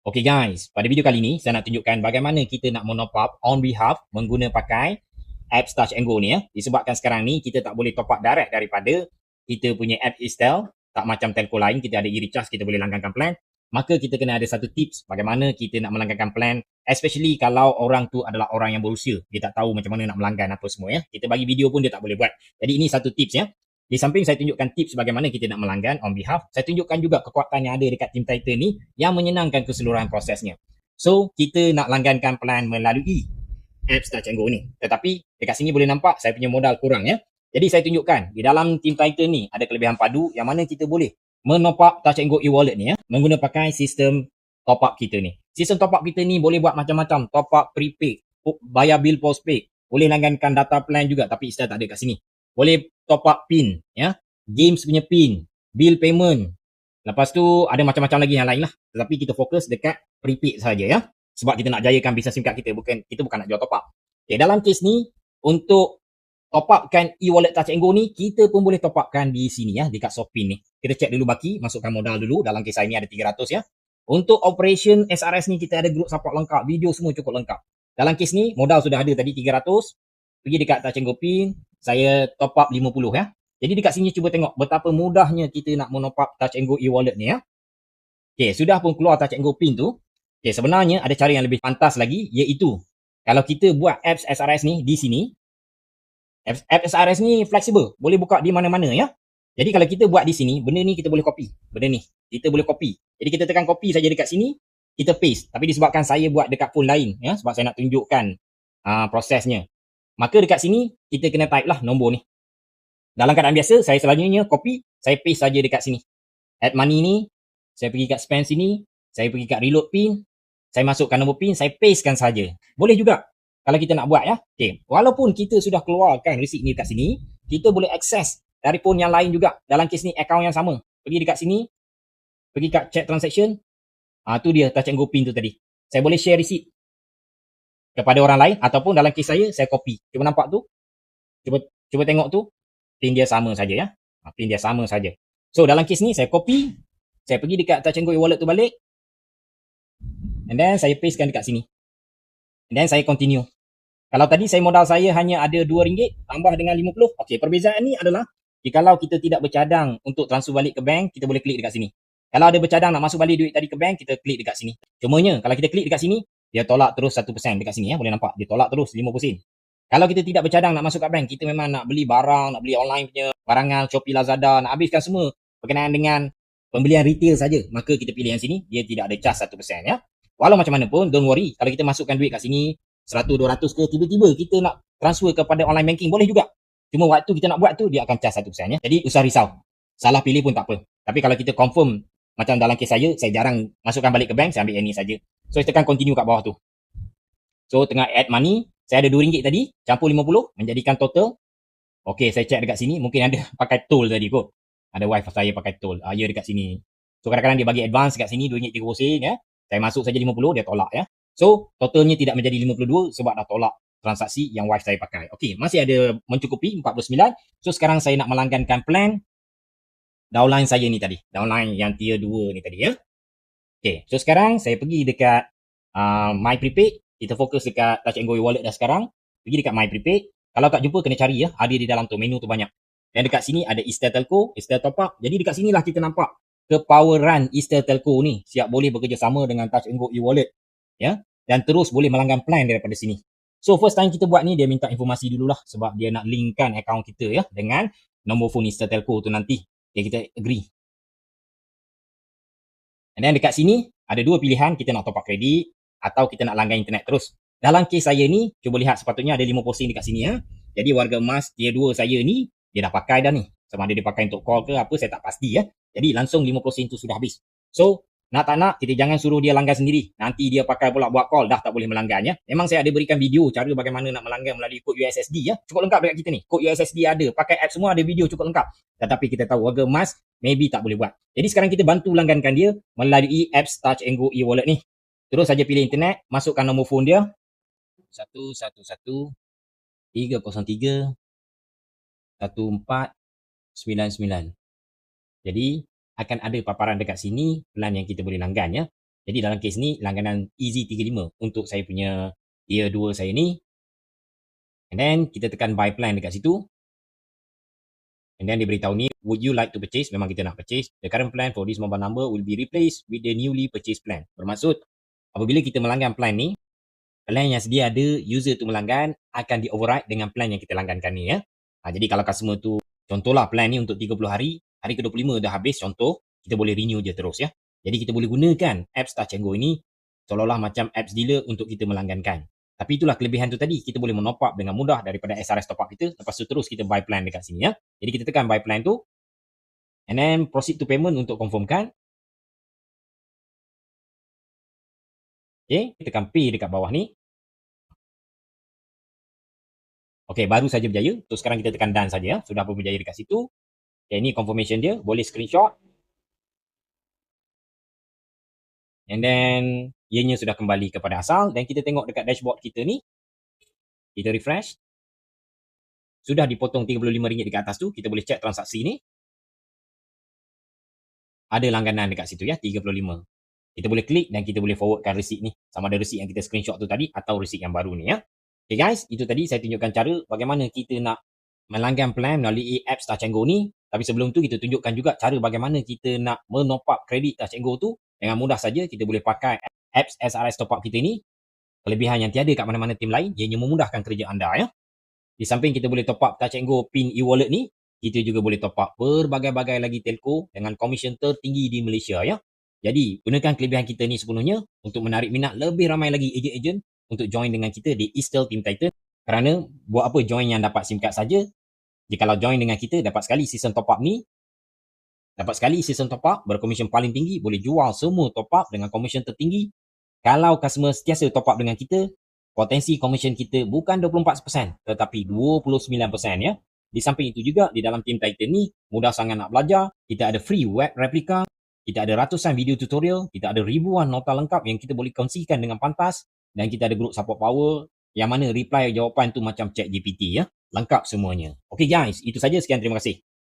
Okay guys, pada video kali ni saya nak tunjukkan bagaimana kita nak top up on behalf mengguna pakai apps Touch and Go ni ya. Disebabkan sekarang ni kita tak boleh top up direct daripada kita punya app Istel, tak macam telco lain kita ada e-recharge, kita boleh langgankan plan. Maka kita kena ada satu tips bagaimana kita nak melanggankan plan, especially kalau orang tu adalah orang yang berusia. Dia tak tahu macam mana nak melanggan apa semua ya. Kita bagi video pun dia tak boleh buat. Jadi ini satu tips ya. Di samping saya tunjukkan tips bagaimana kita nak melanggan on behalf, saya tunjukkan juga kekuatan yang ada dekat Team Titan ni yang menyenangkan keseluruhan prosesnya. So, kita nak langgankan plan melalui apps Touch and Go ni. Tetapi dekat sini boleh nampak saya punya modal kurang ya. Jadi saya tunjukkan di dalam Team Titan ni ada kelebihan padu yang mana kita boleh menop up Touch and Go e-wallet ni ya, mengguna pakai sistem top up kita ni. Sistem top up kita ni boleh buat macam-macam, top up prepaid, bayar bil postpaid, boleh langgankan data plan juga tapi istilah tak ada kat sini. Boleh top up pin ya, games punya pin, bill payment. Lepas tu ada macam-macam lagi yang lain lah. Tetapi kita fokus dekat prepaid saja ya. Sebab kita nak jayakan bisnes SIM card kita, kita bukan nak jual top up. Okay, dalam kes ni untuk top upkan e-wallet Touch and Go ni, kita pun boleh top upkan di sini ya, dekat Shopee ni. Kita cek dulu baki, masukkan modal dulu. Dalam kes saya ni ada 300 ya. Untuk operation SRS ni kita ada group support lengkap, video semua cukup lengkap. Dalam kes ni modal sudah ada tadi 300. Pergi dekat Touch and Go pin, saya top up 50 ya. Jadi dekat sini cuba tengok betapa mudahnya kita nak menop up Touch and Go e-wallet ni ya. Okay, sudah pun keluar Touch and Go pin tu. Okay, sebenarnya ada cara yang lebih pantas lagi, iaitu kalau kita buat apps SRS ni di sini, apps SRS ni fleksibel, boleh buka di mana-mana ya. Jadi kalau kita buat di sini, benda ni kita boleh copy. Benda ni, kita boleh copy. Jadi kita tekan copy saja dekat sini, kita paste. Tapi disebabkan saya buat dekat phone lain ya, sebab saya nak tunjukkan prosesnya. Maka dekat sini, kita kena type lah nombor ni. Dalam keadaan biasa, saya selalunya copy, saya paste saja dekat sini. Add money ni, saya pergi kat spend sini, saya pergi kat reload pin, saya masukkan nombor pin, saya pastekan saja. Boleh juga kalau kita nak buat ya. Okay. Walaupun kita sudah keluarkan receipt ni dekat sini, kita boleh access dari phone yang lain juga. Dalam kes ni, account yang sama. Pergi dekat sini, pergi kat check transaction, tu dia Touch and Go pin tu tadi. Saya boleh share receipt kepada orang lain ataupun dalam kes saya copy. Cuba nampak tu? Cuba tengok tu. Pin dia sama saja ya. Pin dia sama saja. So dalam kes ni saya copy, saya pergi dekat Touch and Go e-wallet tu balik. And then saya pastekan dekat sini. And then saya continue. Kalau tadi saya modal saya hanya ada RM2 tambah dengan 50. Okey, perbezaan ni adalah jikalau kita tidak bercadang untuk transfer balik ke bank, kita boleh klik dekat sini. Kalau ada bercadang nak masuk balik duit tadi ke bank, kita klik dekat sini. Cumanya kalau kita klik dekat sini, dia tolak terus 1% dekat sini ya, boleh nampak. Dia tolak terus 50%. Kalau kita tidak bercadang nak masuk kat bank, kita memang nak beli barang, nak beli online punya barangan, Shopee, Lazada, nak habiskan semua berkenaan dengan pembelian retail saja, maka kita pilih yang sini, dia tidak ada charge 1% ya. Walau macam mana pun, don't worry, kalau kita masukkan duit kat sini 100, 200 ke, tiba-tiba kita nak transfer kepada online banking, boleh juga. Cuma waktu kita nak buat tu, dia akan charge 1% ya. Jadi usah risau, salah pilih pun tak apa. Tapi kalau kita confirm, macam dalam kes saya jarang masukkan balik ke bank, saya ambil yang ni saja. So tekan continue kat bawah tu. So tengah add money, saya ada RM2 tadi, campur 50, menjadikan total. Okey, saya check dekat sini, mungkin ada pakai toll tadi kot. Ada wifi saya pakai toll. Ya dekat sini. So kadang-kadang dia bagi advance dekat sini RM2.30 ya. Saya masuk saja 50, dia tolak ya. So totalnya tidak menjadi 52 sebab dah tolak transaksi yang wifi saya pakai. Okey, masih ada mencukupi 49. So sekarang saya nak melanggankan plan downline saya ni tadi. Downline yang tier 2 ni tadi ya. Okey, so sekarang saya pergi dekat My Prepaid. Kita fokus dekat Touch and Go e-wallet dah sekarang. Pergi dekat My Prepaid. Kalau tak jumpa, kena cari ya. Ada di dalam tu, menu tu banyak. Dan dekat sini ada Istel Telco, Istel Top Up. Jadi dekat sinilah kita nampak kepoweran Istel Telco ni. Siap boleh bekerjasama dengan Touch and Go e-wallet. Ya. Dan terus boleh melanggan plan daripada sini. So first time kita buat ni, dia minta informasi dululah. Sebab dia nak linkkan akaun kita ya dengan nombor phone Istel Telco tu nanti. Okay, kita agree. And then dekat sini, ada dua pilihan. Kita nak top up kredit atau kita nak langgan internet terus. Dalam kes saya ni, cuba lihat sepatutnya ada 50% dekat sini ya. Jadi warga emas tier 2 saya ni, dia dah pakai dah ni. Sama ada dia pakai untuk call ke apa, saya tak pasti ya. Jadi langsung 50% tu sudah habis. So, nak tak nak, kita jangan suruh dia langgan sendiri. Nanti dia pakai pula buat call, dah tak boleh melanggan ya. Memang saya ada berikan video cara bagaimana nak melanggan melalui kod USSD ya. Cukup lengkap dekat kita ni. Kod USSD ada, pakai app semua ada video cukup lengkap. Tetapi kita tahu warga emas, maybe tak boleh buat. Jadi sekarang kita bantu langgankan dia melalui apps Touch and Go e-wallet ni. Terus saja pilih internet, masukkan nombor phone dia 111 303 1499. Jadi akan ada paparan dekat sini plan yang kita boleh langgan ya. Jadi dalam kes ni langganan Easy35 untuk saya punya tier 2 saya ni. And then kita tekan buy plan dekat situ. And then dia beritahu ni, would you like to purchase? Memang kita nak purchase. The current plan for this mobile number will be replaced with the newly purchased plan. Bermaksud, apabila kita melanggan plan ni, plan yang sedia ada user tu melanggan akan di-override dengan plan yang kita langgankan ni ya. Jadi kalau customer tu, contohlah plan ni untuk 30 hari, hari ke-25 dah habis contoh, kita boleh renew je terus ya. Jadi kita boleh gunakan apps Touch 'n Go ini seolah-olah macam apps dealer untuk kita melanggankan. Tapi itulah kelebihan tu tadi, kita boleh menop up dengan mudah daripada SRS top up kita, lepas tu terus kita buy plan dekat sini ya. Jadi kita tekan buy plan tu, and then proceed to payment untuk confirmkan. Okay, tekan pay dekat bawah ni. Okay, baru saja berjaya. So sekarang kita tekan done saja ya. Sudah pun berjaya dekat situ. Okay, ni confirmation dia, boleh screenshot. And then ianya sudah kembali kepada asal dan kita tengok dekat dashboard kita ni. Kita refresh. Sudah dipotong RM35 dekat atas tu, kita boleh check transaksi ni. Ada langganan dekat situ ya, 35. Kita boleh klik dan kita boleh forwardkan receipt ni. Sama ada receipt yang kita screenshot tu tadi atau receipt yang baru ni ya. Okay guys, itu tadi saya tunjukkan cara bagaimana kita nak melanggan plan melalui apps Touch 'n Go ni. Tapi sebelum tu kita tunjukkan juga cara bagaimana kita nak menop up kredit Touch 'n Go tu. Dengan mudah saja kita boleh pakai apps SRS top up kita ni. Kelebihan yang tiada kat mana-mana tim lain, ianya memudahkan kerja anda ya. Di samping kita boleh top up Touch 'n Go PIN e-wallet ni, kita juga boleh top up berbagai-bagai lagi telco dengan komisen tertinggi di Malaysia ya. Jadi, gunakan kelebihan kita ni sepenuhnya untuk menarik minat lebih ramai lagi ejen-ejen untuk join dengan kita di Eastel Team Titan. Kerana buat apa join yang dapat SIM card saja? Jikalau join dengan kita dapat sekali season top up ni, dapat sekali season top up berkomisen paling tinggi, boleh jual semua top up dengan komisen tertinggi. Kalau customer sentiasa top up dengan kita, potensi komisen kita bukan 24% tetapi 29% ya. Di samping itu juga di dalam Team Titan ni mudah sangat nak belajar. Kita ada free web replika, kita ada ratusan video tutorial, kita ada ribuan nota lengkap yang kita boleh kongsikan dengan pantas dan kita ada group support power yang mana reply jawapan tu macam chat GPT ya. Lengkap semuanya. Okay guys, itu saja, sekian, terima kasih.